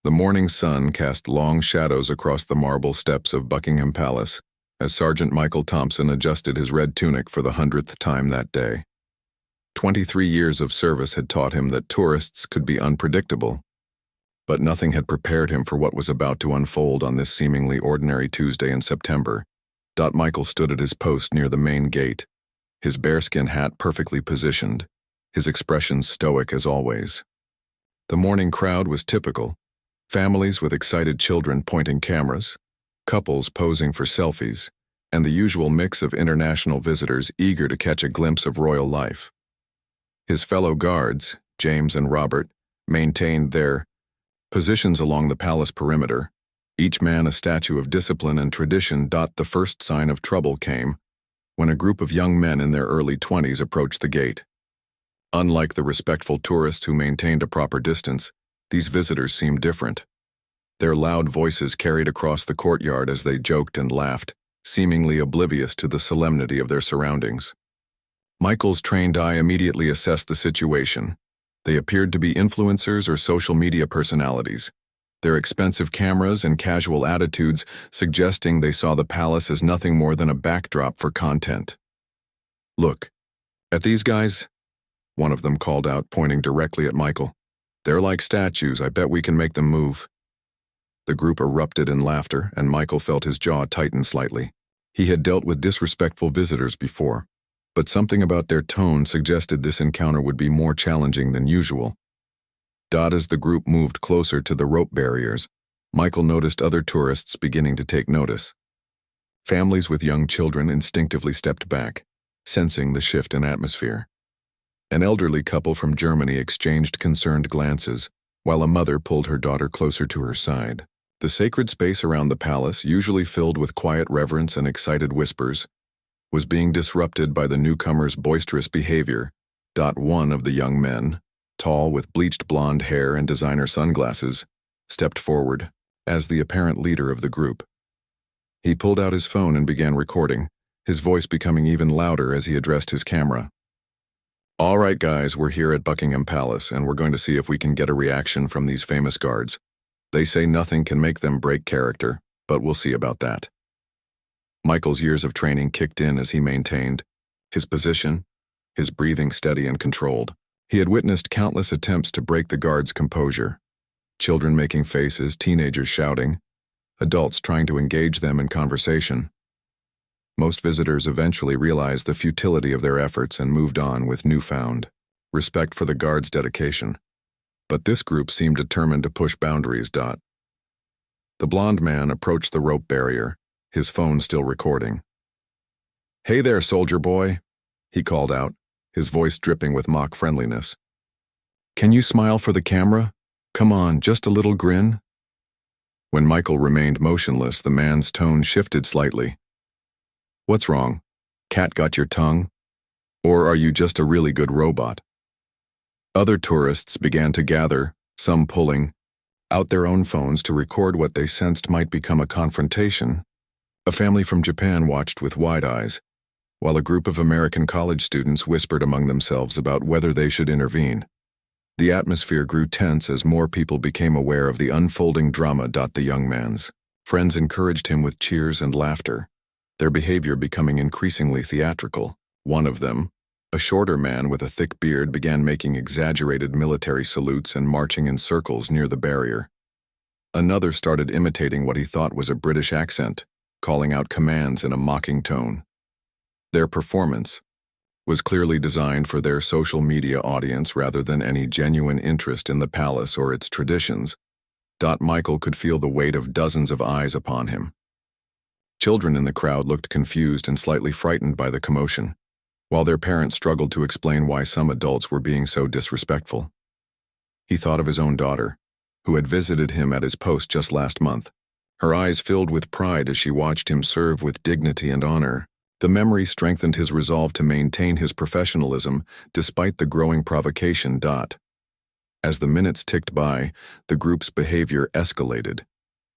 The morning sun cast long shadows across the marble steps of Buckingham Palace as Sergeant Michael Thompson adjusted his red tunic for the 100th time that day. 23 years of service had taught him that tourists could be unpredictable, but nothing had prepared him for what was about to unfold on this seemingly ordinary Tuesday in September. Michael stood at his post near the main gate, his bearskin hat perfectly positioned, his expression stoic as always. The morning crowd was typical. Families with excited children pointing cameras, couples posing for selfies, and the usual mix of international visitors eager to catch a glimpse of royal life. His fellow guards, James and Robert, maintained their positions along the palace perimeter, each man a statue of discipline and tradition. The first sign of trouble came when a group of young men in their early 20s approached the gate. Unlike the respectful tourists who maintained a proper distance, these visitors seemed different. Their loud voices carried across the courtyard as they joked and laughed, seemingly oblivious to the solemnity of their surroundings. Michael's trained eye immediately assessed the situation. They appeared to be influencers or social media personalities, their expensive cameras and casual attitudes suggesting they saw the palace as nothing more than a backdrop for content. "Look, at these guys," one of them called out, pointing directly at Michael. "They're like statues. I bet we can make them move." The group erupted in laughter, and Michael felt his jaw tighten slightly. He had dealt with disrespectful visitors before, but something about their tone suggested this encounter would be more challenging than usual. As the group moved closer to the rope barriers, Michael noticed other tourists beginning to take notice. Families with young children instinctively stepped back, sensing the shift in atmosphere. An elderly couple from Germany exchanged concerned glances, while a mother pulled her daughter closer to her side. The sacred space around the palace, usually filled with quiet reverence and excited whispers, was being disrupted by the newcomer's boisterous behavior. One of the young men, tall with bleached blonde hair and designer sunglasses, stepped forward as the apparent leader of the group. He pulled out his phone and began recording, his voice becoming even louder as he addressed his camera. "All right, guys, we're here at Buckingham Palace, and we're going to see if we can get a reaction from these famous guards. They say nothing can make them break character, but we'll see about that." Michael's years of training kicked in as he maintained his position, his breathing steady and controlled. He had witnessed countless attempts to break the guards' composure. Children making faces, teenagers shouting, adults trying to engage them in conversation. Most visitors eventually realized the futility of their efforts and moved on with newfound respect for the guards' dedication. But this group seemed determined to push boundaries. The blonde man approached the rope barrier, his phone still recording. "Hey there, soldier boy," he called out, his voice dripping with mock friendliness. "Can you smile for the camera? Come on, just a little grin?" When Michael remained motionless, the man's tone shifted slightly. "What's wrong? Cat got your tongue? Or are you just a really good robot?" Other tourists began to gather, some pulling out their own phones to record what they sensed might become a confrontation. A family from Japan watched with wide eyes, while a group of American college students whispered among themselves about whether they should intervene. The atmosphere grew tense as more people became aware of the unfolding drama. The young man's friends encouraged him with cheers and laughter, their behavior becoming increasingly theatrical. One of them, a shorter man with a thick beard, began making exaggerated military salutes and marching in circles near the barrier. Another started imitating what he thought was a British accent, calling out commands in a mocking tone. Their performance was clearly designed for their social media audience rather than any genuine interest in the palace or its traditions. Michael could feel the weight of dozens of eyes upon him. Children in the crowd looked confused and slightly frightened by the commotion, while their parents struggled to explain why some adults were being so disrespectful. He thought of his own daughter, who had visited him at his post just last month. Her eyes filled with pride as she watched him serve with dignity and honor. The memory strengthened his resolve to maintain his professionalism despite the growing provocation. As the minutes ticked by, the group's behavior escalated.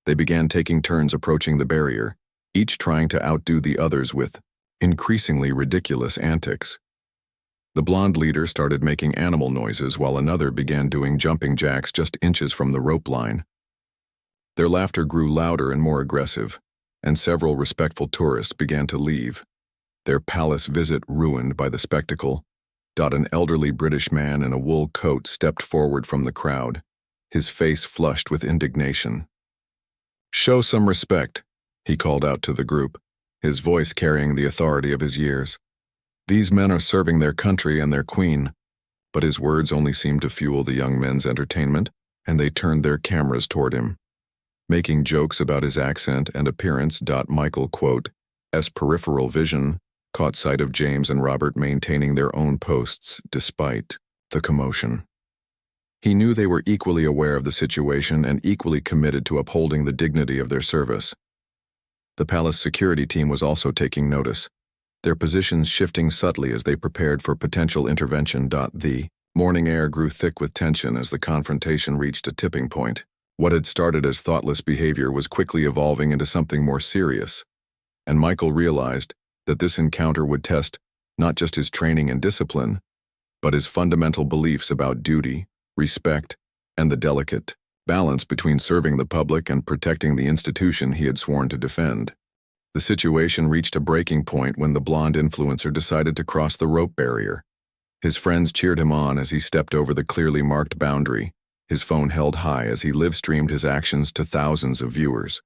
They began taking turns approaching the barrier, each trying to outdo the others with increasingly ridiculous antics. The blonde leader started making animal noises while another began doing jumping jacks just inches from the rope line. Their laughter grew louder and more aggressive, and several respectful tourists began to leave, their palace visit ruined by the spectacle. An elderly British man in a wool coat stepped forward from the crowd, his face flushed with indignation. "Show some respect," he called out to the group, his voice carrying the authority of his years. "These men are serving their country and their queen." But his words only seemed to fuel the young men's entertainment, and they turned their cameras toward him. Making jokes about his accent and appearance. Michael, S peripheral vision, caught sight of James and Robert maintaining their own posts despite the commotion. He knew they were equally aware of the situation and equally committed to upholding the dignity of their service. The palace security team was also taking notice, their positions shifting subtly as they prepared for potential intervention. The morning air grew thick with tension as the confrontation reached a tipping point. What had started as thoughtless behavior was quickly evolving into something more serious, and Michael realized that this encounter would test not just his training and discipline, but his fundamental beliefs about duty, respect, and the delicate balance between serving the public and protecting the institution he had sworn to defend. The situation reached a breaking point when the blonde influencer decided to cross the rope barrier. His friends cheered him on as he stepped over the clearly marked boundary, his phone held high as he live-streamed his actions to thousands of viewers.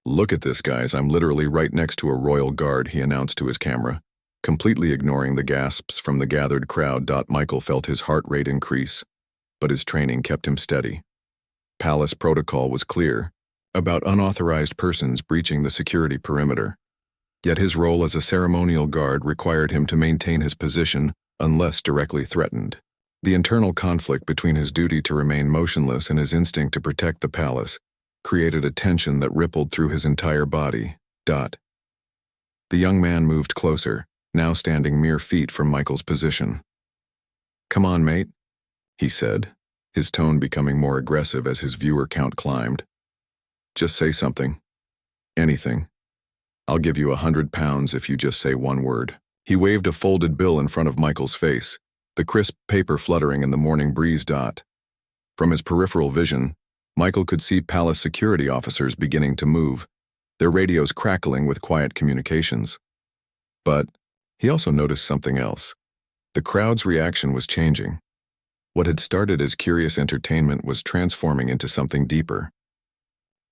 "Look at this, guys, I'm literally right next to a royal guard," he announced to his camera, completely ignoring the gasps from the gathered crowd. Michael felt his heart rate increase, but his training kept him steady. Palace protocol was clear about unauthorized persons breaching the security perimeter, yet his role as a ceremonial guard required him to maintain his position unless directly threatened. The internal conflict between his duty to remain motionless and his instinct to protect the palace created a tension that rippled through his entire body. The young man moved closer, now standing mere feet from Michael's position. "Come on, mate," he said, his tone becoming more aggressive as his viewer count climbed. "Just say something. Anything. I'll give you £100 if you just say one word." He waved a folded bill in front of Michael's face, the crisp paper fluttering in the morning breeze. From his peripheral vision, Michael could see palace security officers beginning to move, their radios crackling with quiet communications. But he also noticed something else. The crowd's reaction was changing. What had started as curious entertainment was transforming into something deeper.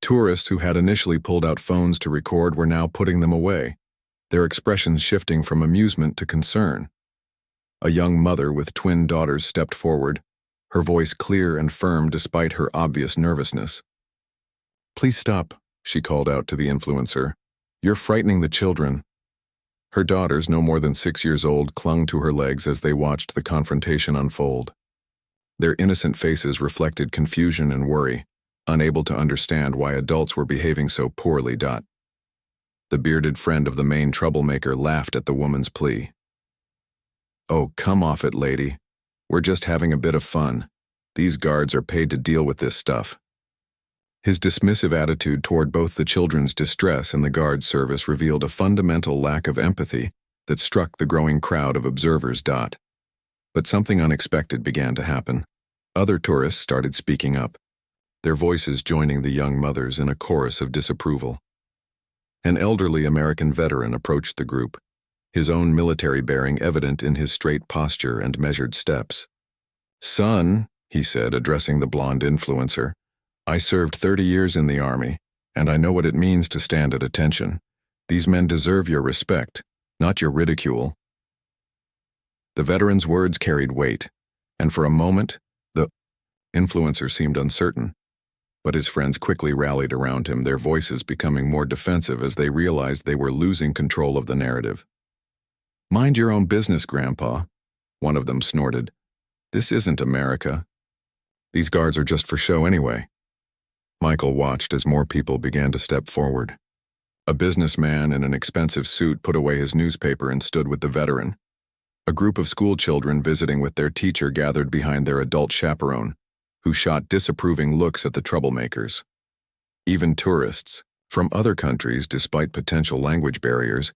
Tourists who had initially pulled out phones to record were now putting them away, their expressions shifting from amusement to concern. A young mother with twin daughters stepped forward, her voice clear and firm despite her obvious nervousness. "Please stop," she called out to the influencer. "You're frightening the children." Her daughters, no more than 6 years old, clung to her legs as they watched the confrontation unfold. Their innocent faces reflected confusion and worry, unable to understand why adults were behaving so poorly. The bearded friend of the main troublemaker laughed at the woman's plea. "Oh, come off it, lady. We're just having a bit of fun. These guards are paid to deal with this stuff." His dismissive attitude toward both the children's distress and the guard's service revealed a fundamental lack of empathy that struck the growing crowd of observers. But something unexpected began to happen. Other tourists started speaking up, their voices joining the young mothers in a chorus of disapproval. An elderly American veteran approached the group, his own military bearing evident in his straight posture and measured steps. "Son," he said, addressing the blonde influencer, "I served 30 years in the army, and I know what it means to stand at attention. These men deserve your respect, not your ridicule." The veteran's words carried weight, and for a moment, the influencer seemed uncertain. But his friends quickly rallied around him, their voices becoming more defensive as they realized they were losing control of the narrative. "Mind your own business, Grandpa," one of them snorted. "This isn't America. These guards are just for show anyway." Michael watched as more people began to step forward. A businessman in an expensive suit put away his newspaper and stood with the veteran. A group of school children visiting with their teacher gathered behind their adult chaperone, who shot disapproving looks at the troublemakers. Even tourists, from other countries despite potential language barriers,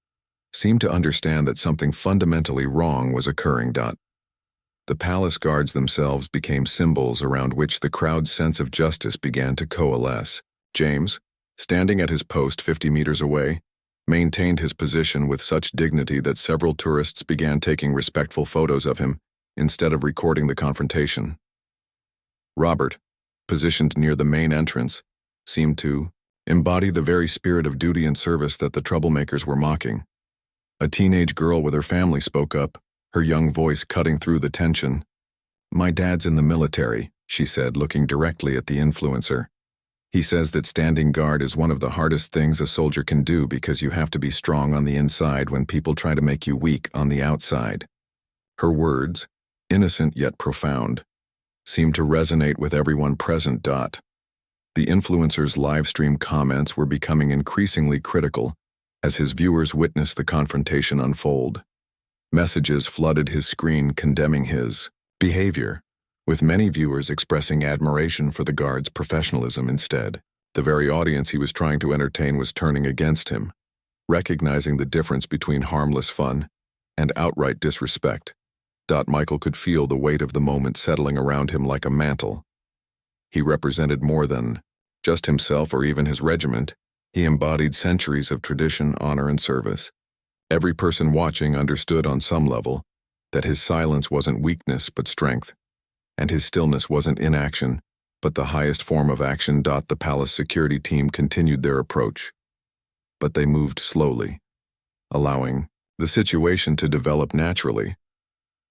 seemed to understand that something fundamentally wrong was occurring. The palace guards themselves became symbols around which the crowd's sense of justice began to coalesce. James, standing at his post 50 meters away, maintained his position with such dignity that several tourists began taking respectful photos of him instead of recording the confrontation. Robert, positioned near the main entrance, seemed to embody the very spirit of duty and service that the troublemakers were mocking. A teenage girl with her family spoke up, her young voice cutting through the tension. "My dad's in the military," she said, looking directly at the influencer. "He says that standing guard is one of the hardest things a soldier can do because you have to be strong on the inside when people try to make you weak on the outside." Her words, innocent yet profound, seemed to resonate with everyone present. The influencer's live-stream comments were becoming increasingly critical as his viewers witnessed the confrontation unfold. Messages flooded his screen condemning his behavior, with many viewers expressing admiration for the guard's professionalism instead. The very audience he was trying to entertain was turning against him, recognizing the difference between harmless fun and outright disrespect. Michael could feel the weight of the moment settling around him like a mantle. He represented more than just himself or even his regiment. He embodied centuries of tradition, honor, and service. Every person watching understood on some level that his silence wasn't weakness but strength, and his stillness wasn't inaction but the highest form of action. The palace security team continued their approach, but they moved slowly, allowing the situation to develop naturally.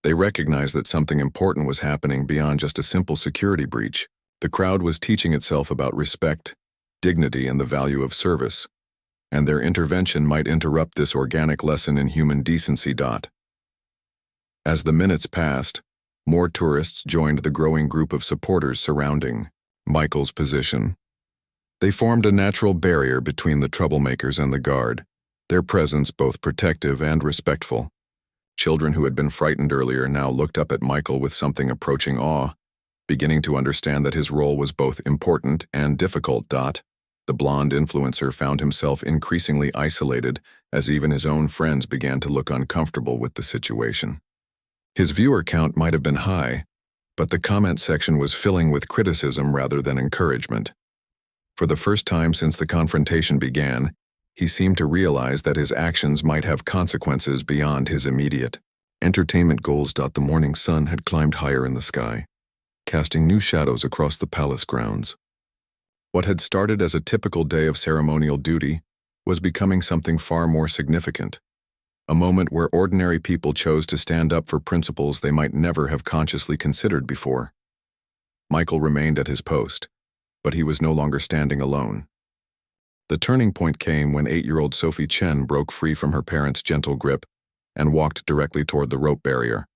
They recognized that something important was happening beyond just a simple security breach. The crowd was teaching itself about respect, dignity, and the value of service, and their intervention might interrupt this organic lesson in human decency. As the minutes passed, more tourists joined the growing group of supporters surrounding Michael's position. They formed a natural barrier between the troublemakers and the guard, their presence both protective and respectful. Children who had been frightened earlier now looked up at Michael with something approaching awe, beginning to understand that his role was both important and difficult. The blonde influencer found himself increasingly isolated as even his own friends began to look uncomfortable with the situation. His viewer count might have been high, but the comment section was filling with criticism rather than encouragement. For the first time since the confrontation began, he seemed to realize that his actions might have consequences beyond his immediate entertainment goals. The morning sun had climbed higher in the sky, casting new shadows across the palace grounds. What had started as a typical day of ceremonial duty was becoming something far more significant, a moment where ordinary people chose to stand up for principles they might never have consciously considered before. Michael remained at his post, but he was no longer standing alone. The turning point came when 8-year-old Sophie Chen broke free from her parents' gentle grip and walked directly toward the rope barrier.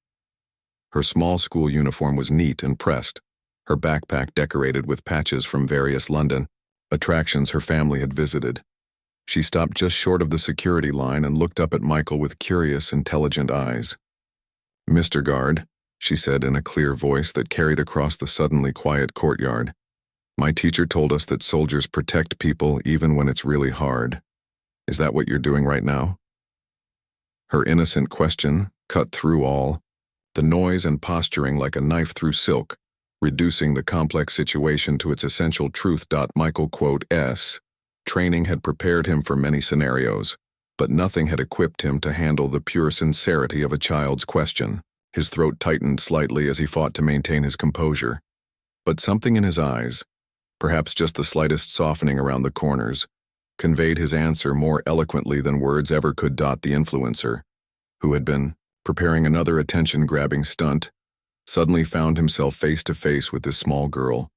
Her small school uniform was neat and pressed, her backpack decorated with patches from various London attractions her family had visited. She stopped just short of the security line and looked up at Michael with curious, intelligent eyes. "Mr. Guard," she said in a clear voice that carried across the suddenly quiet courtyard, "my teacher told us that soldiers protect people even when it's really hard. Is that what you're doing right now?" Her innocent question cut through all, the noise and posturing like a knife through silk, reducing the complex situation to its essential truth. Michael quotes, training had prepared him for many scenarios, but nothing had equipped him to handle the pure sincerity of a child's question. His throat tightened slightly as he fought to maintain his composure, but something in his eyes, perhaps just the slightest softening around the corners, conveyed his answer more eloquently than words ever could. The influencer, who had been preparing another attention-grabbing stunt, suddenly found himself face to face with this small girl,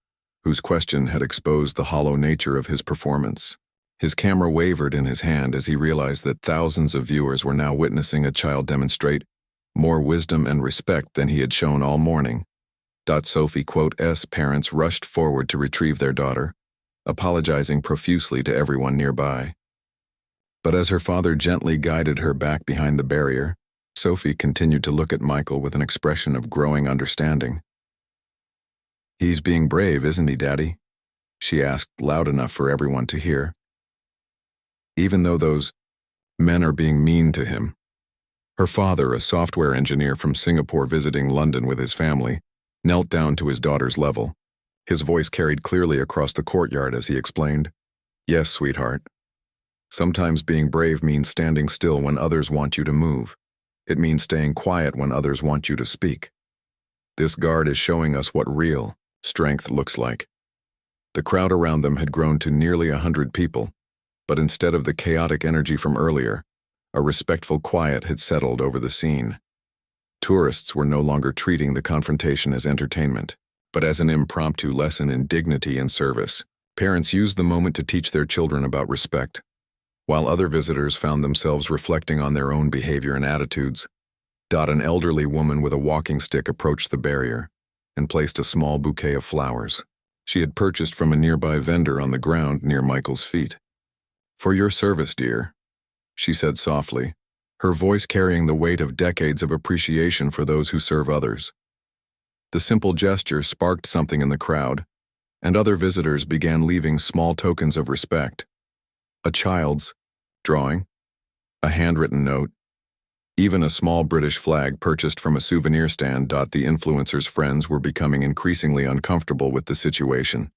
whose question had exposed the hollow nature of his performance. His camera wavered in his hand as he realized that thousands of viewers were now witnessing a child demonstrate more wisdom and respect than he had shown all morning. Sophie's parents rushed forward to retrieve their daughter, apologizing profusely to everyone nearby. But as her father gently guided her back behind the barrier, Sophie continued to look at Michael with an expression of growing understanding. "He's being brave, isn't he, Daddy?" she asked loud enough for everyone to hear. "Even though those men are being mean to him." Her father, a software engineer from Singapore visiting London with his family, knelt down to his daughter's level, His voice carried clearly across the courtyard as he explained, "Yes, sweetheart. Sometimes being brave means standing still when others want you to move. It means staying quiet when others want you to speak. This guard is showing us what real strength looks like." The crowd around them had grown to nearly 100 people, but instead of the chaotic energy from earlier, a respectful quiet had settled over the scene. Tourists were no longer treating the confrontation as entertainment, but as an impromptu lesson in dignity and service. Parents used the moment to teach their children about respect, while other visitors found themselves reflecting on their own behavior and attitudes. An elderly woman with a walking stick approached the barrier and placed a small bouquet of flowers she had purchased from a nearby vendor on the ground near Michael's feet. "For your service, dear," she said softly, her voice carrying the weight of decades of appreciation for those who serve others. The simple gesture sparked something in the crowd, and other visitors began leaving small tokens of respect. A child's drawing, a handwritten note, even a small British flag purchased from a souvenir stand. The influencer's friends were becoming increasingly uncomfortable with the situation.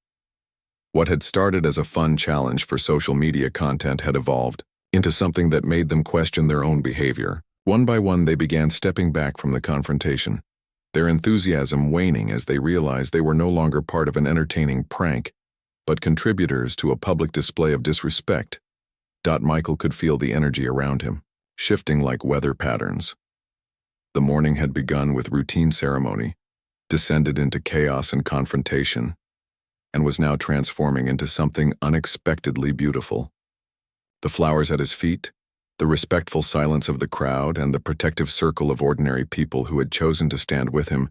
What had started as a fun challenge for social media content had evolved into something that made them question their own behavior. One by one, they began stepping back from the confrontation, their enthusiasm waning as they realized they were no longer part of an entertaining prank, but contributors to a public display of disrespect. Michael could feel the energy around him, shifting like weather patterns. The morning had begun with routine ceremony, descended into chaos and confrontation, and was now transforming into something unexpectedly beautiful. The flowers at his feet, the respectful silence of the crowd, and the protective circle of ordinary people who had chosen to stand with him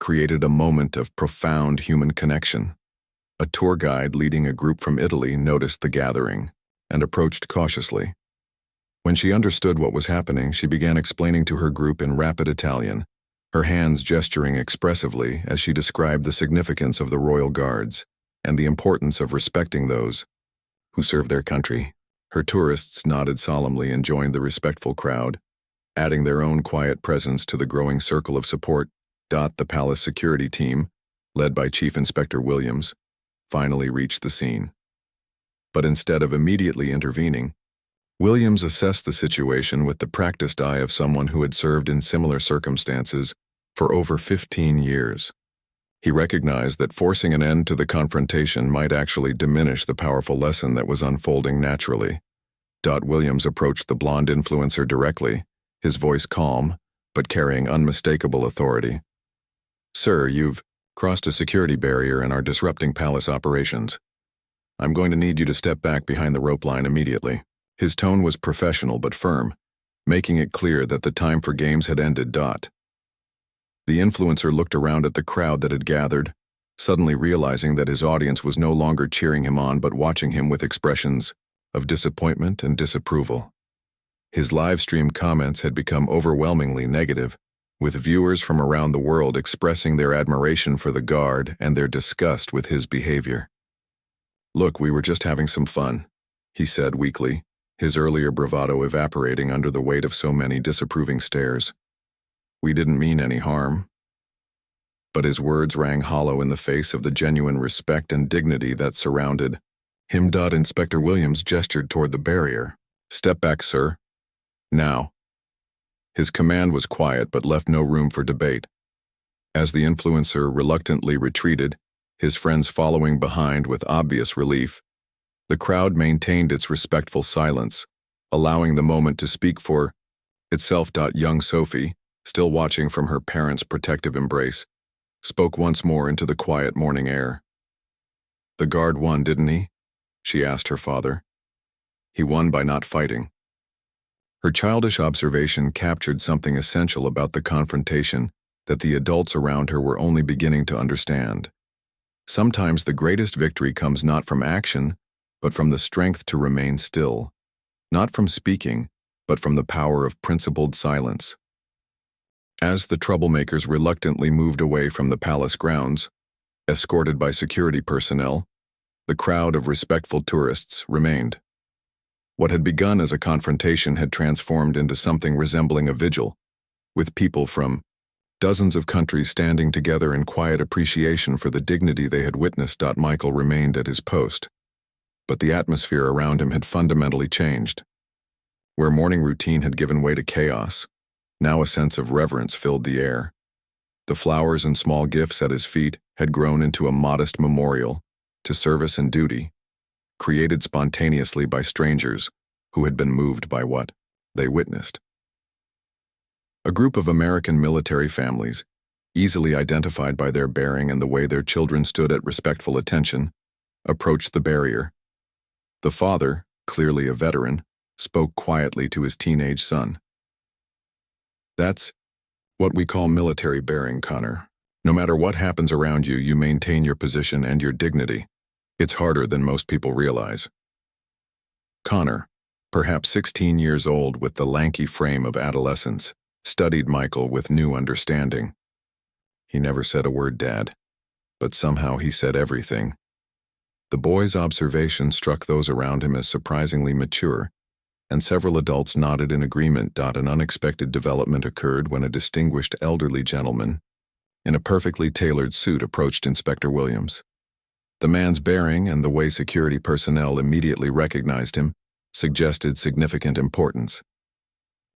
created a moment of profound human connection. A tour guide leading a group from Italy noticed the gathering and approached cautiously. When she understood what was happening, she began explaining to her group in rapid Italian, her hands gesturing expressively as she described the significance of the royal guards and the importance of respecting those who serve their country. Her tourists nodded solemnly and joined the respectful crowd, adding their own quiet presence to the growing circle of support. The palace security team, led by Chief Inspector Williams, finally reached the scene. But instead of immediately intervening, Williams assessed the situation with the practiced eye of someone who had served in similar circumstances for over 15 years. He recognized that forcing an end to the confrontation might actually diminish the powerful lesson that was unfolding naturally. Williams approached the blonde influencer directly, his voice calm, but carrying unmistakable authority. "Sir, you've crossed a security barrier and are disrupting palace operations. I'm going to need you to step back behind the rope line immediately." His tone was professional but firm, making it clear that the time for games had ended. The influencer looked around at the crowd that had gathered, suddenly realizing that his audience was no longer cheering him on but watching him with expressions of disappointment and disapproval. His live stream comments had become overwhelmingly negative, with viewers from around the world expressing their admiration for the guard and their disgust with his behavior. "Look, we were just having some fun," he said weakly, his earlier bravado evaporating under the weight of so many disapproving stares. "We didn't mean any harm." But his words rang hollow in the face of the genuine respect and dignity that surrounded him. Inspector Williams gestured toward the barrier. "Step back, sir. Now." His command was quiet but left no room for debate. As the influencer reluctantly retreated, his friends following behind with obvious relief, the crowd maintained its respectful silence, allowing the moment to speak for itself. Young Sophie, still watching from her parents' protective embrace, spoke once more into the quiet morning air. "The guard won, didn't he?" she asked her father. "He won by not fighting." Her childish observation captured something essential about the confrontation that the adults around her were only beginning to understand. Sometimes the greatest victory comes not from action, but from the strength to remain still, not from speaking, but from the power of principled silence. As the troublemakers reluctantly moved away from the palace grounds, escorted by security personnel, the crowd of respectful tourists remained. What had begun as a confrontation had transformed into something resembling a vigil, with people from Dozens of countries standing together in quiet appreciation for the dignity they had witnessed. Michael remained at his post, but the atmosphere around him had fundamentally changed. Where morning routine had given way to chaos, now a sense of reverence filled the air. The flowers and small gifts at his feet had grown into a modest memorial to service and duty, created spontaneously by strangers who had been moved by what they witnessed. A group of American military families, easily identified by their bearing and the way their children stood at respectful attention, approached the barrier. The father, clearly a veteran, spoke quietly to his teenage son. "That's what we call military bearing, Connor. No matter what happens around you, you maintain your position and your dignity. It's harder than most people realize." Connor, perhaps 16 years old with the lanky frame of adolescence, studied Michael with new understanding. He never said a word, Dad, but somehow he said everything. The boy's observation struck those around him as surprisingly mature, and several adults nodded in agreement. An unexpected development occurred when a distinguished elderly gentleman in a perfectly tailored suit approached Inspector Williams. The man's bearing and the way security personnel immediately recognized him suggested significant importance.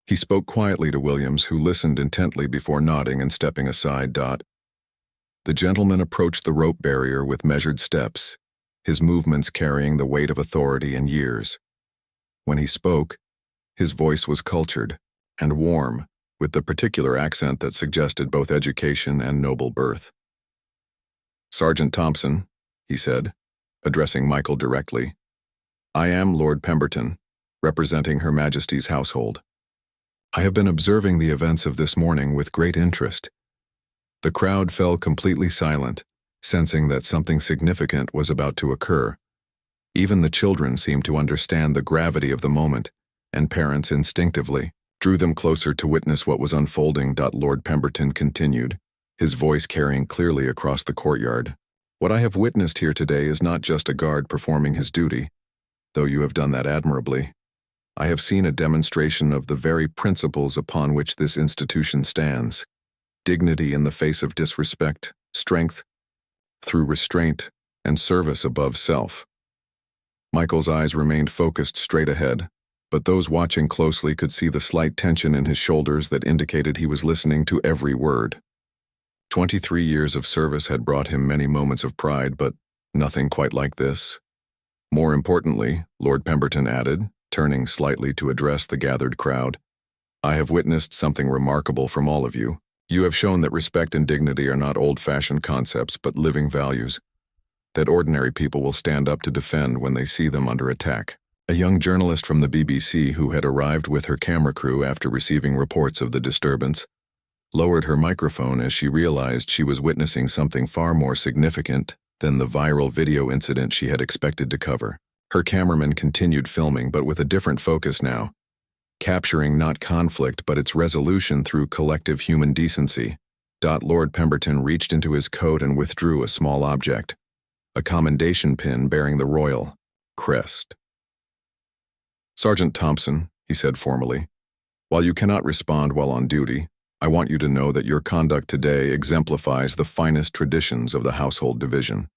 He spoke quietly to Williams, who listened intently before nodding and stepping aside. The gentleman approached the rope barrier with measured steps, his movements carrying the weight of authority and years. When he spoke, his voice was cultured and warm, with the particular accent that suggested both education and noble birth. "Sergeant Thompson," he said, addressing Michael directly, "I am Lord Pemberton, representing Her Majesty's household. I have been observing the events of this morning with great interest." The crowd fell completely silent, sensing that something significant was about to occur. Even the children seemed to understand the gravity of the moment, and parents instinctively drew them closer to witness what was unfolding. Lord Pemberton continued, his voice carrying clearly across the courtyard. "What I have witnessed here today is not just a guard performing his duty, though you have done that admirably. I have seen a demonstration of the very principles upon which this institution stands: dignity in the face of disrespect, strength through restraint, and service above self." Michael's eyes remained focused straight ahead, but those watching closely could see the slight tension in his shoulders that indicated he was listening to every word. 23 years of service had brought him many moments of pride, but nothing quite like this. More importantly, Lord Pemberton added, turning slightly to address the gathered crowd, "I have witnessed something remarkable from all of you. You have shown that respect and dignity are not old-fashioned concepts, but living values that ordinary people will stand up to defend when they see them under attack." A young journalist from the BBC, who had arrived with her camera crew after receiving reports of the disturbance, lowered her microphone as she realized she was witnessing something far more significant than the viral video incident she had expected to cover. Her cameraman continued filming, but with a different focus now, capturing not conflict but its resolution through collective human decency. Lord Pemberton reached into his coat and withdrew a small object, a commendation pin bearing the royal crest. "Sergeant Thompson," he said formally, "while you cannot respond while on duty, I want you to know that your conduct today exemplifies the finest traditions of the Household Division.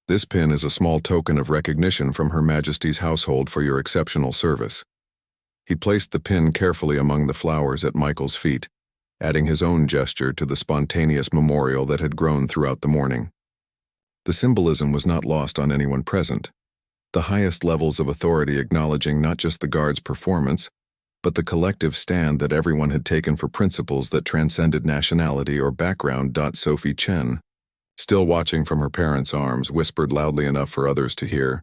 This pin is a small token of recognition from Her Majesty's household for your exceptional service." He placed the pin carefully among the flowers at Michael's feet, adding his own gesture to the spontaneous memorial that had grown throughout the morning. The symbolism was not lost on anyone present, the highest levels of authority acknowledging not just the guard's performance, but the collective stand that everyone had taken for principles that transcended nationality or background. Sophie Chen, still watching from her parents' arms, whispered loudly enough for others to hear,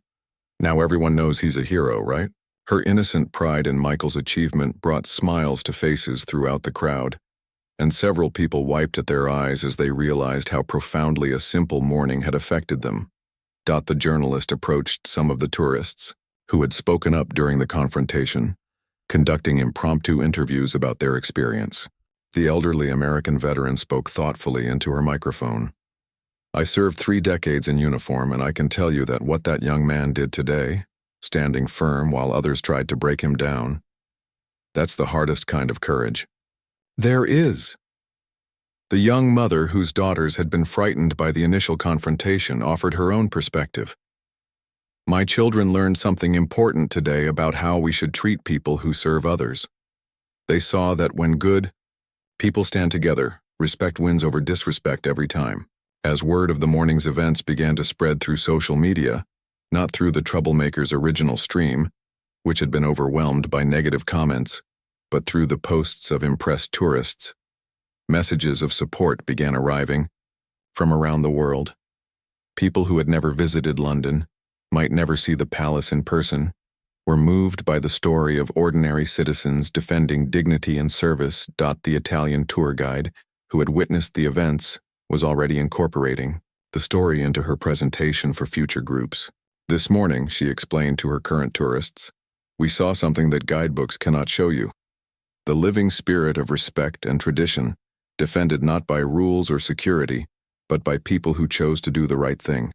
"Now everyone knows he's a hero, right?" Her innocent pride in Michael's achievement brought smiles to faces throughout the crowd, and several people wiped at their eyes as they realized how profoundly a simple morning had affected them. The journalist approached some of the tourists, who had spoken up during the confrontation, conducting impromptu interviews about their experience. The elderly American veteran spoke thoughtfully into her microphone. "I served 3 decades in uniform, and I can tell you that what that young man did today, standing firm while others tried to break him down, that's the hardest kind of courage there is." The young mother whose daughters had been frightened by the initial confrontation offered her own perspective. My children learned something important today about how we should treat people who serve others. They saw that when good people stand together, respect wins over disrespect every time. As word of the morning's events began to spread through social media, not through the troublemaker's original stream, which had been overwhelmed by negative comments, but through the posts of impressed tourists, messages of support began arriving from around the world. People who had never visited London, might never see the palace in person, were moved by the story of ordinary citizens defending dignity and service. The Italian tour guide, who had witnessed the events, was already incorporating the story into her presentation for future groups. This morning, she explained to her current tourists, we saw something that guidebooks cannot show you. The living spirit of respect and tradition, defended not by rules or security, but by people who chose to do the right thing.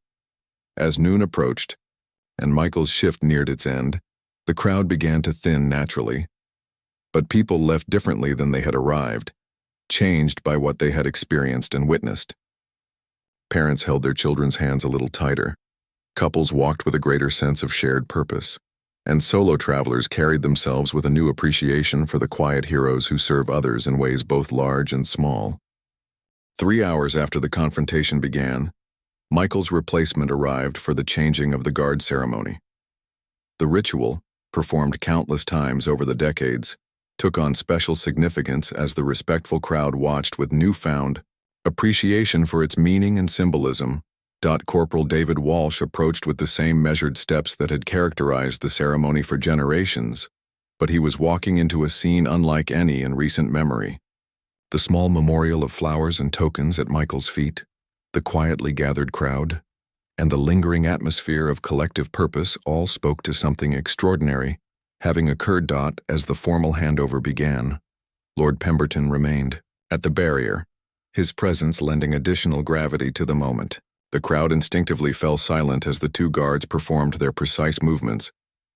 As noon approached, and Michael's shift neared its end, the crowd began to thin naturally. But people left differently than they had arrived, changed by what they had experienced and witnessed. Parents held their children's hands a little tighter. Couples walked with a greater sense of shared purpose. And solo travelers carried themselves with a new appreciation for the quiet heroes who serve others in ways both large and small. 3 hours after the confrontation began, Michael's replacement arrived for the changing of the guard ceremony. The ritual, performed countless times over the decades, took on special significance as the respectful crowd watched with newfound appreciation for its meaning and symbolism. Corporal David Walsh approached with the same measured steps that had characterized the ceremony for generations, but he was walking into a scene unlike any in recent memory. The small memorial of flowers and tokens at Michael's feet, the quietly gathered crowd, and the lingering atmosphere of collective purpose all spoke to something extraordinary, having occurred. As the formal handover began, Lord Pemberton remained at the barrier, his presence lending additional gravity to the moment. The crowd instinctively fell silent as the two guards performed their precise movements,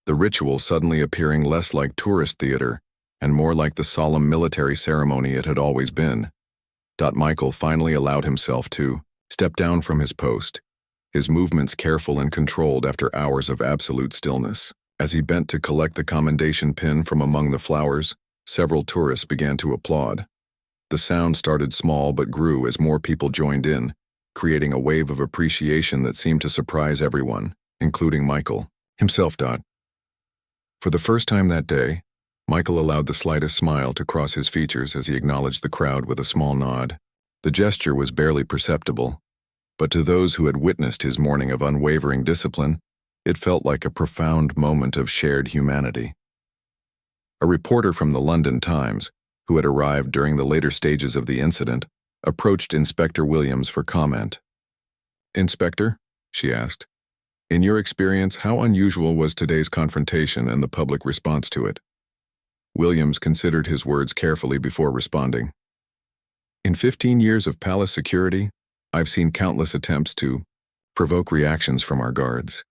the ritual suddenly appearing less like tourist theater and more like the solemn military ceremony it had always been. Michael finally allowed himself to step down from his post, his movements careful and controlled after hours of absolute stillness. As he bent to collect the commendation pin from among the flowers, several tourists began to applaud. The sound started small but grew as more people joined in, creating a wave of appreciation that seemed to surprise everyone, including Michael himself. For the first time that day, Michael allowed the slightest smile to cross his features as he acknowledged the crowd with a small nod. The gesture was barely perceptible, but to those who had witnessed his morning of unwavering discipline, it felt like a profound moment of shared humanity. A reporter from the London Times, who had arrived during the later stages of the incident, approached Inspector Williams for comment. "Inspector," she asked, "in your experience, how unusual was today's confrontation and the public response to it?" Williams considered his words carefully before responding. "In 15 years of palace security, I've seen countless attempts to provoke reactions from our guards.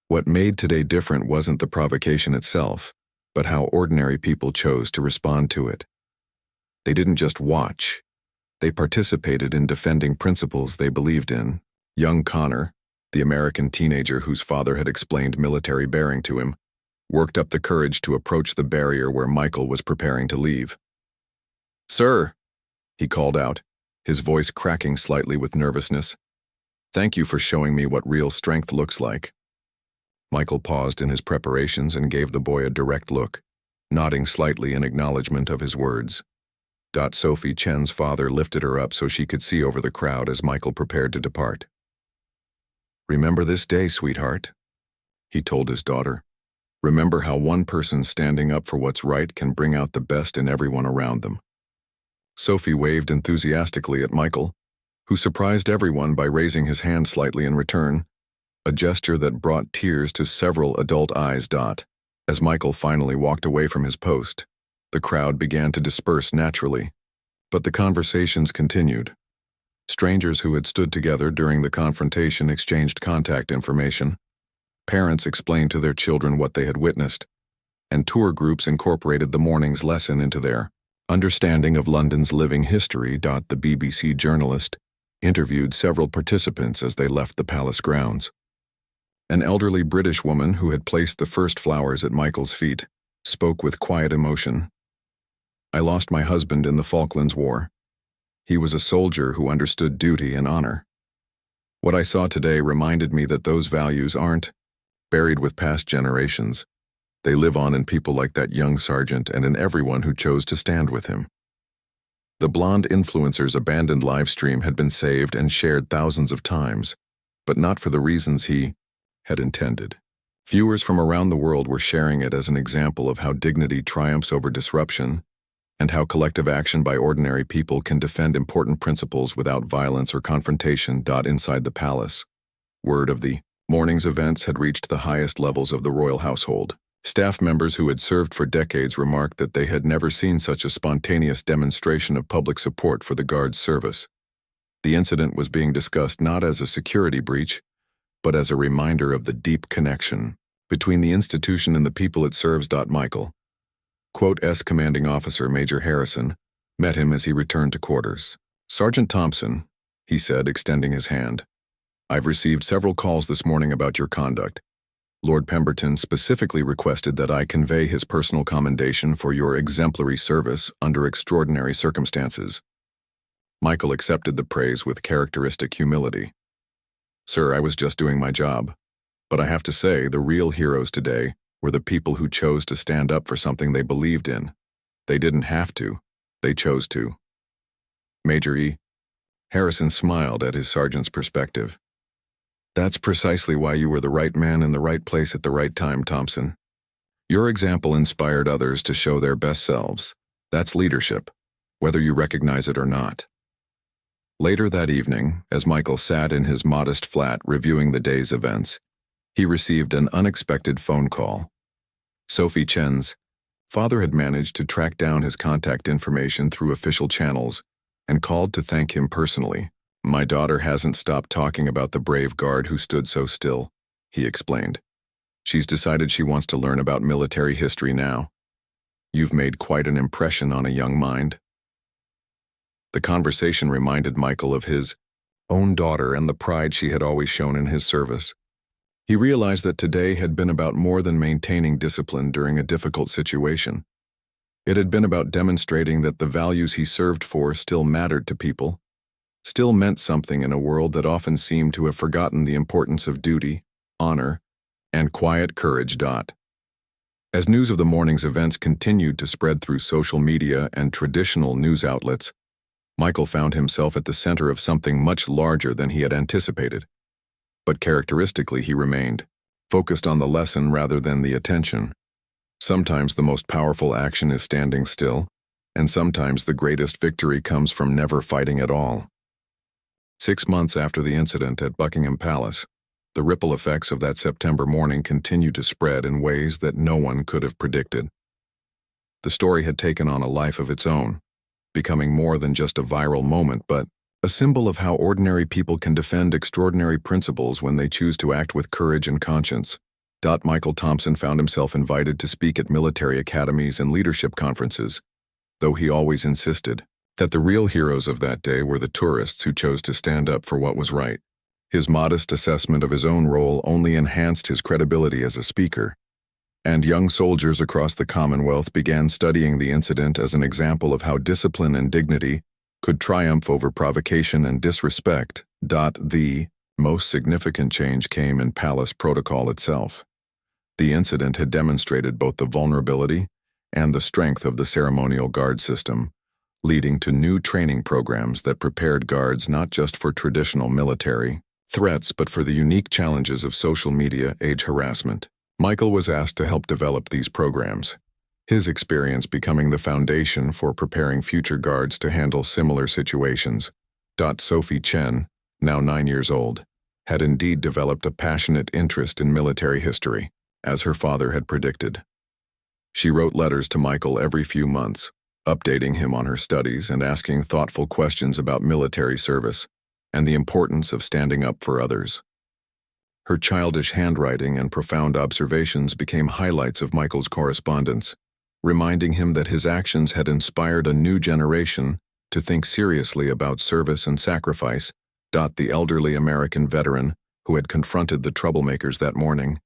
What made today different wasn't the provocation itself, but how ordinary people chose to respond to it. They didn't just watch. They participated in defending principles they believed in." Young Connor, the American teenager whose father had explained military bearing to him, worked up the courage to approach the barrier where Michael was preparing to leave. "Sir," he called out, his voice cracking slightly with nervousness, "thank you for showing me what real strength looks like." Michael paused in his preparations and gave the boy a direct look, nodding slightly in acknowledgement of his words. Sophie Chen's father lifted her up so she could see over the crowd as Michael prepared to depart. "Remember this day, sweetheart," he told his daughter. "Remember how one person standing up for what's right can bring out the best in everyone around them." Sophie waved enthusiastically at Michael, who surprised everyone by raising his hand slightly in return, a gesture that brought tears to several adult eyes. As Michael finally walked away from his post, the crowd began to disperse naturally, but the conversations continued. Strangers who had stood together during the confrontation exchanged contact information. Parents explained to their children what they had witnessed, and tour groups incorporated the morning's lesson into their Understanding of London's living history. The BBC journalist interviewed several participants as they left the palace grounds. An elderly British woman who had placed the first flowers at Michael's feet spoke with quiet emotion. "I lost my husband in the Falklands War. He was a soldier who understood duty and honor. What I saw today reminded me that those values aren't buried with past generations. They live on in people like that young sergeant and in everyone who chose to stand with him." The blonde influencer's abandoned live stream had been saved and shared thousands of times, but not for the reasons he had intended. Viewers from around the world were sharing it as an example of how dignity triumphs over disruption and how collective action by ordinary people can defend important principles without violence or confrontation. Inside the palace, word of the morning's events had reached the highest levels of the royal household. Staff members who had served for decades remarked that they had never seen such a spontaneous demonstration of public support for the Guards' service. The incident was being discussed not as a security breach, but as a reminder of the deep connection between the institution and the people it serves. Michael, S commanding officer Major Harrison, met him as he returned to quarters. "Sergeant Thompson," he said, extending his hand, "I've received several calls this morning about your conduct. Lord Pemberton specifically requested that I convey his personal commendation for your exemplary service under extraordinary circumstances." Michael accepted the praise with characteristic humility. "Sir, I was just doing my job. But I have to say, the real heroes today were the people who chose to stand up for something they believed in. They didn't have to. They chose to." Major E. Harrison smiled at his sergeant's perspective. "That's precisely why you were the right man in the right place at the right time, Thompson. Your example inspired others to show their best selves. That's leadership, whether you recognize it or not." Later that evening, as Michael sat in his modest flat reviewing the day's events, he received an unexpected phone call. Sophie Chen's father had managed to track down his contact information through official channels and called to thank him personally. "My daughter hasn't stopped talking about the brave guard who stood so still," he explained. "She's decided she wants to learn about military history now. You've made quite an impression on a young mind." The conversation reminded Michael of his own daughter and the pride she had always shown in his service. He realized that today had been about more than maintaining discipline during a difficult situation. It had been about demonstrating that the values he served for still mattered to people, still meant something in a world that often seemed to have forgotten the importance of duty, honor, and quiet courage. As news of the morning's events continued to spread through social media and traditional news outlets, Michael found himself at the center of something much larger than he had anticipated. But characteristically, he remained focused on the lesson rather than the attention. Sometimes the most powerful action is standing still, and sometimes the greatest victory comes from never fighting at all. 6 months after the incident at Buckingham Palace, the ripple effects of that September morning continued to spread in ways that no one could have predicted. The story had taken on a life of its own, becoming more than just a viral moment, but a symbol of how ordinary people can defend extraordinary principles when they choose to act with courage and conscience. Michael Thompson found himself invited to speak at military academies and leadership conferences, though he always insisted that the real heroes of that day were the tourists who chose to stand up for what was right. His modest assessment of his own role only enhanced his credibility as a speaker, and young soldiers across the Commonwealth began studying the incident as an example of how discipline and dignity could triumph over provocation and disrespect. The most significant change came in palace protocol itself. The incident had demonstrated both the vulnerability and the strength of the ceremonial guard system, leading to new training programs that prepared guards not just for traditional military threats but for the unique challenges of social media age harassment. Michael was asked to help develop these programs, his experience becoming the foundation for preparing future guards to handle similar situations. Sophie Chen, now 9 years old, had indeed developed a passionate interest in military history, as her father had predicted. She wrote letters to Michael every few months, updating him on her studies and asking thoughtful questions about military service and the importance of standing up for others. Her childish handwriting and profound observations became highlights of Michael's correspondence, reminding him that his actions had inspired a new generation to think seriously about service and sacrifice. The elderly American veteran who had confronted the troublemakers that morning,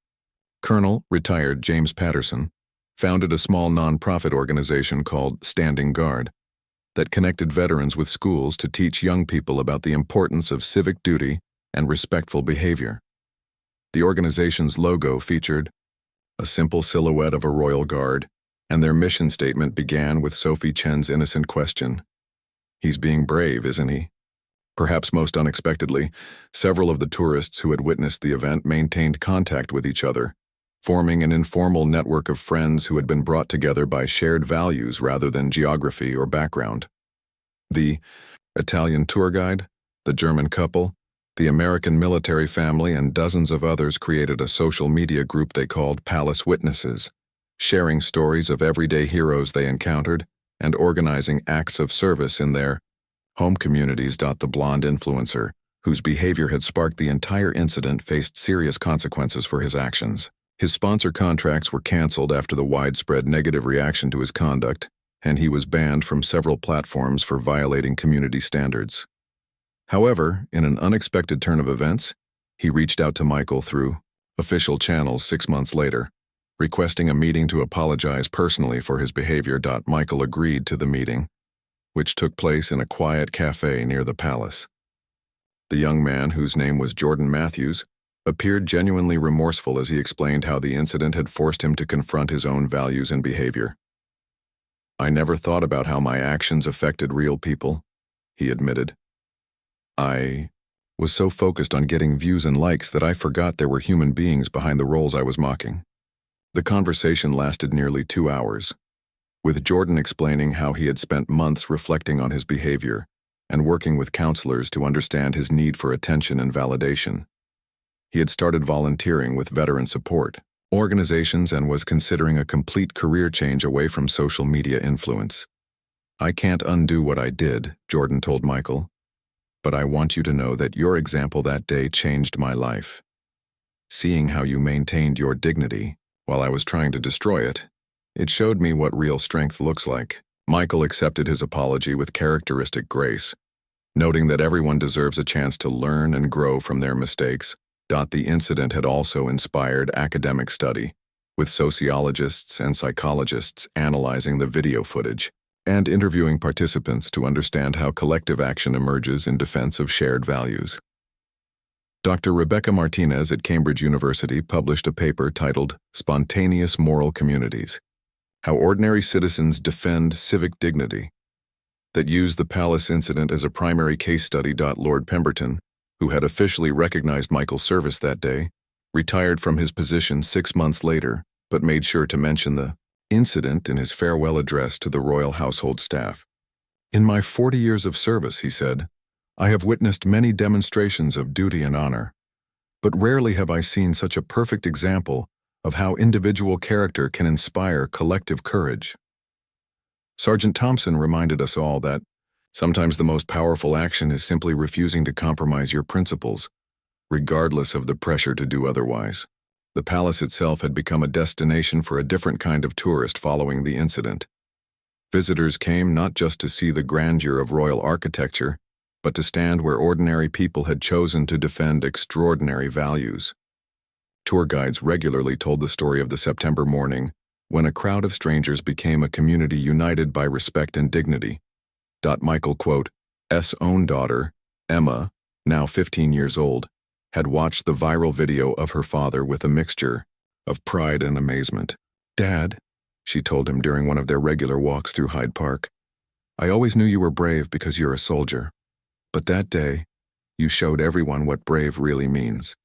Colonel, retired James Patterson, founded a small nonprofit organization called Standing Guard that connected veterans with schools to teach young people about the importance of civic duty and respectful behavior. The organization's logo featured a simple silhouette of a Royal Guard, and their mission statement began with Sophie Chen's innocent question, "He's being brave, isn't he?" Perhaps most unexpectedly, several of the tourists who had witnessed the event maintained contact with each other, forming an informal network of friends who had been brought together by shared values rather than geography or background. The Italian tour guide, the German couple, the American military family, and dozens of others created a social media group they called Palace Witnesses, sharing stories of everyday heroes they encountered and organizing acts of service in their home communities. The blonde influencer, whose behavior had sparked the entire incident, faced serious consequences for his actions. His sponsor contracts were canceled after the widespread negative reaction to his conduct, and he was banned from several platforms for violating community standards. However, in an unexpected turn of events, he reached out to Michael through official channels 6 months later, requesting a meeting to apologize personally for his behavior. Michael agreed to the meeting, which took place in a quiet cafe near the palace. The young man, whose name was Jordan Matthews, appeared genuinely remorseful as he explained how the incident had forced him to confront his own values and behavior. "I never thought about how my actions affected real people," he admitted. "I was so focused on getting views and likes that I forgot there were human beings behind the roles I was mocking." The conversation lasted nearly 2 hours, with Jordan explaining how he had spent months reflecting on his behavior and working with counselors to understand his need for attention and validation. He had started volunteering with veteran support organizations and was considering a complete career change away from social media influence. "I can't undo what I did," Jordan told Michael, "but I want you to know that your example that day changed my life. Seeing how you maintained your dignity while I was trying to destroy it, it showed me what real strength looks like." Michael accepted his apology with characteristic grace, noting that everyone deserves a chance to learn and grow from their mistakes. The incident had also inspired academic study, with sociologists and psychologists analyzing the video footage and interviewing participants to understand how collective action emerges in defense of shared values. Dr. Rebecca Martinez at Cambridge University published a paper titled "Spontaneous Moral Communities: How Ordinary Citizens Defend Civic Dignity," that used the Palace incident as a primary case study. Lord Pemberton, who had officially recognized Michael's service that day, retired from his position 6 months later, but made sure to mention the incident in his farewell address to the royal household staff. "In my 40 years of service," he said, "I have witnessed many demonstrations of duty and honor, but rarely have I seen such a perfect example of how individual character can inspire collective courage." Sergeant Thompson reminded us all that sometimes the most powerful action is simply refusing to compromise your principles, regardless of the pressure to do otherwise. The palace itself had become a destination for a different kind of tourist following the incident. Visitors came not just to see the grandeur of royal architecture, but to stand where ordinary people had chosen to defend extraordinary values. Tour guides regularly told the story of the September morning when a crowd of strangers became a community united by respect and dignity. Michael, S. own daughter, Emma, now 15 years old, had watched the viral video of her father with a mixture of pride and amazement. "Dad," she told him during one of their regular walks through Hyde Park, "I always knew you were brave because you're a soldier. But that day, you showed everyone what brave really means."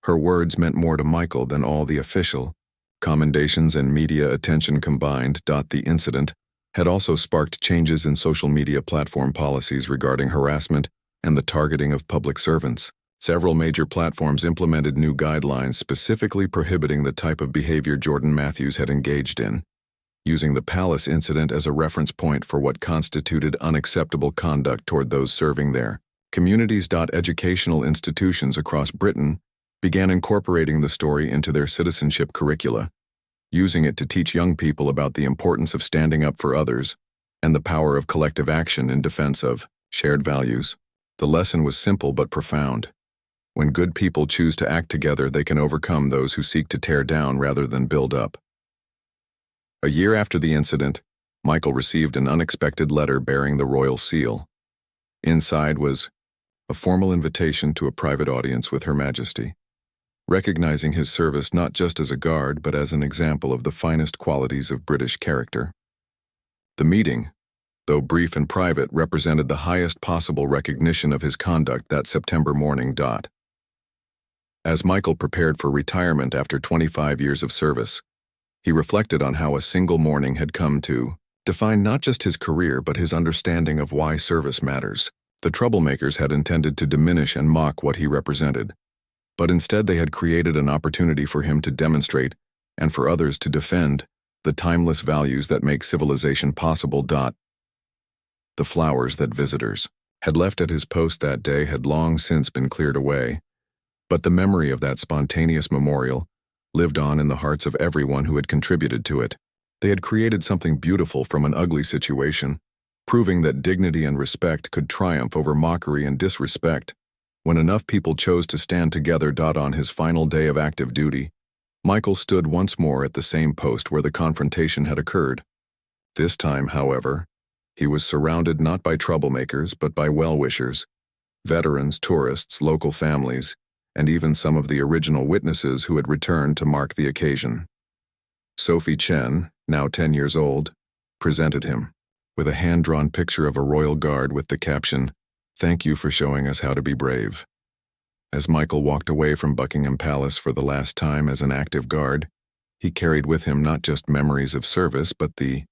Her words meant more to Michael than all the official commendations and media attention combined. The incident had also sparked changes in social media platform policies regarding harassment and the targeting of public servants. Several major platforms implemented new guidelines specifically prohibiting the type of behavior Jordan Matthews had engaged in, using the Palace incident as a reference point for what constituted unacceptable conduct toward those serving there. Communities. Educational institutions across Britain began incorporating the story into their citizenship curricula, using it to teach young people about the importance of standing up for others and the power of collective action in defense of shared values. The lesson was simple but profound. When good people choose to act together, they can overcome those who seek to tear down rather than build up. A year after the incident, Michael received an unexpected letter bearing the royal seal. Inside was a formal invitation to a private audience with Her Majesty, recognizing his service not just as a guard but as an example of the finest qualities of British character. The meeting, though brief and private, represented the highest possible recognition of his conduct that September morning. As Michael prepared for retirement after 25 years of service, he reflected on how a single morning had come to define not just his career but his understanding of why service matters. The troublemakers had intended to diminish and mock what he represented, but instead they had created an opportunity for him to demonstrate, and for others to defend, the timeless values that make civilization possible. The flowers that visitors had left at his post that day had long since been cleared away, but the memory of that spontaneous memorial lived on in the hearts of everyone who had contributed to it. They had created something beautiful from an ugly situation, proving that dignity and respect could triumph over mockery and disrespect. When enough people chose to stand together. On his final day of active duty, Michael stood once more at the same post where the confrontation had occurred. This time, however, he was surrounded not by troublemakers but by well-wishers, veterans, tourists, local families, and even some of the original witnesses who had returned to mark the occasion. Sophie Chen, now 10 years old, presented him with a hand-drawn picture of a royal guard with the caption, "Thank you for showing us how to be brave." As Michael walked away from Buckingham Palace for the last time as an active guard, he carried with him not just memories of service but the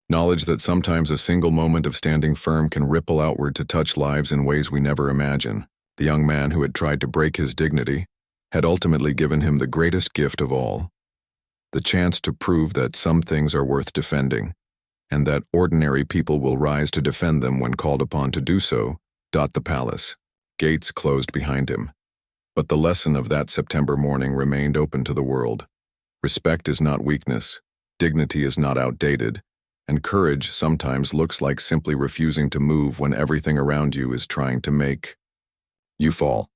knowledge that sometimes a single moment of standing firm can ripple outward to touch lives in ways we never imagine. The young man who had tried to break his dignity had ultimately given him the greatest gift of all, the chance to prove that some things are worth defending, and that ordinary people will rise to defend them when called upon to do so. The palace gates closed behind him, but the lesson of that September morning remained open to the world. Respect is not weakness, dignity is not outdated, and courage sometimes looks like simply refusing to move when everything around you is trying to make you fall.